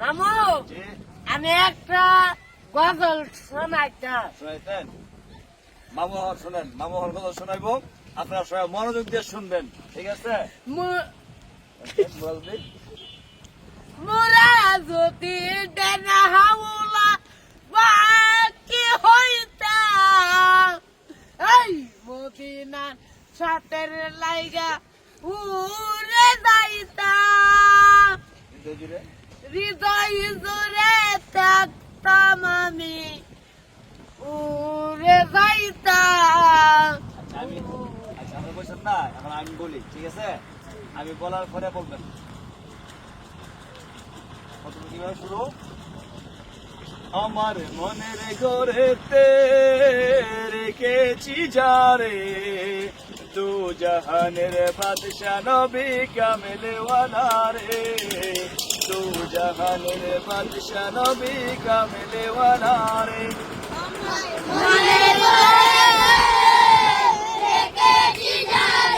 মামু আমি একটা গজল শোনাইতাম। শোনাইতেন? মামু হর শোনেন, মামু হর গজল শোনাইবো, আপনারা সবাই মনোযোগ দিয়ে শুনবেন, ঠিক আছে? বলবি মোরা যদি দেনা হাওলা বাকি হইতাম, এই মদিনার সাথের লাইগা উড়ে যাইতাম, হৃদয় জুড়ে থাকতাম আমি, উড়ে যাইতাম। আচ্ছা আপনি বলছেন না, এখন আমি বলি, ঠিক আছে? আমি বলার পরে বলবেন। প্রথমে কিভাবে শুরু? আমার মনের ঘরেতে রেখেছি যারে, দু জাহানের বাদশা নবী কামেলওয়ালা রে, দু জাহানের বাদশা নবী কামেলওয়ালা রে। আমার মনের করে রেখেছি তারে,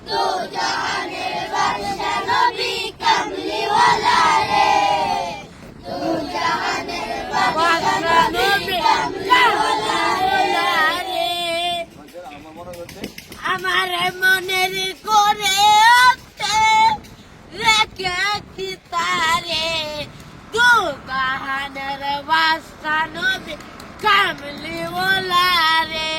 দু জাহানের বাদশা নবী কামলিওয়ালা রে।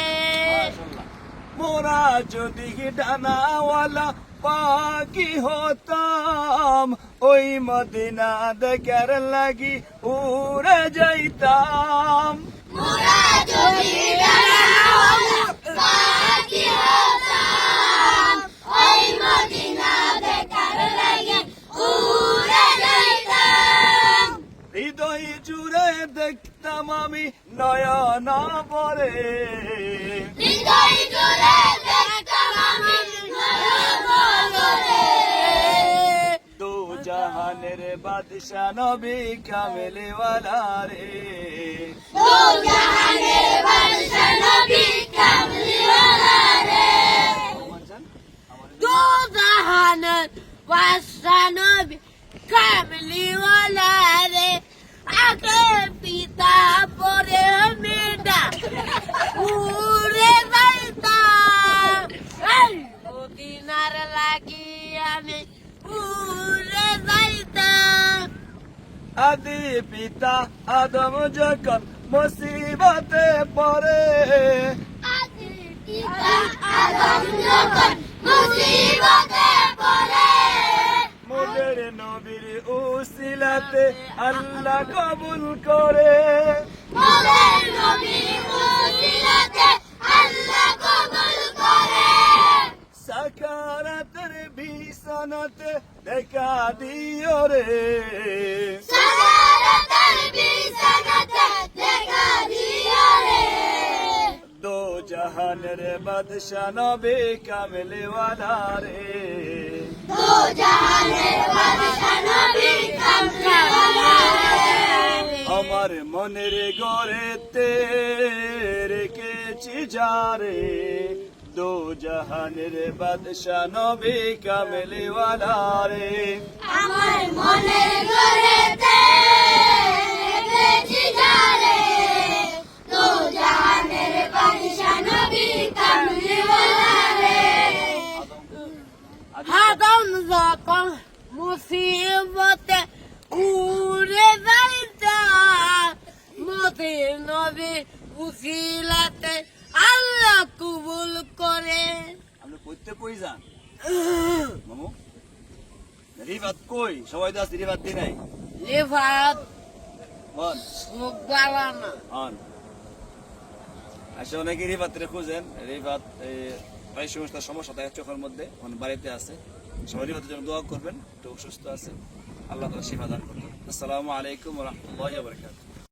মোরা যদি ডানাওয়ালা পাখি হতাম, ওই মদিনা দেখার লাগি উড়ে যাইতাম। মোরা যদি ডানাওয়ালা পাখি হতাম, ওই মদিনা দেখার লাগি উড়ে যাইতাম। হৃদয় জুড়ে দেখতাম আমি নয়ন ভরে, হৃদয় জুড়ে দেখতাম আমি নয়ন ভরে, দু জাহানের বাদশা নবী কামেলওয়ালা রে, দু জাহানের বাদশা নবী কামলিওয়ালা রে, দু জাহানের বাদশা নবী কামলিওয়ালা রে। আগে পিতা পরে মেয়েটা উড়ে যাইতাম, এই মদিনার লাগি আমি উড়ে যাইতাম। আদি পিতা আদম যখন মুসিবতে পড়ে, আদি পিতা আদম যখন মুসিবতে পড়ে, মোদের নবীর উসিলাতে আল্লাহ কবুল করে, মোদের নবীর উসিলাতে আল্লাহ কবুল করে। সাকারাতের বিছানাতে দেখা দিও রে, সাকারাতের বিছানাতে দেখা দিও রে, দো জাহানের বাদশা নবী কামেলওয়ালা রে, দু জাহানের বাদশা নবী কামলিওয়ালা রে। আমার মনের ঘরেতে রেখেছি যারে, দো জাহানের বাদশা নবী কামেলওয়ালা রে। আমার মনের ঘরেতে রেখেছি যারে, দু জাহানের বাদশা নবী কামলিওয়ালা রে। আদম যখন মুসিবতে উড়ে যাইতাম, মোদের নবী উসিলাতে আল্লাহ কবুল করে। আপনি কইতে কই যান মামু? রিবাত কই? সবাই তো আছে, রিবাত দি নাই। লিভাত বল মুখ বাড়ানো অন আসলে অনেকে রিবাতরে খুঁজেন, রিবাত প্রায় সমস্ত সমস্যা থাকে চোখের মধ্যে, বাড়িতে আছে। সবাই রিবাতের জন্য দোয়া করবেন, একটু অসুস্থ আছে, আল্লাহ তাআলা শিফা দান করবেন। আসসালামু আলাইকুম ওয়া রাহমাতুল্লাহি ওয়া বারাকাতুহু।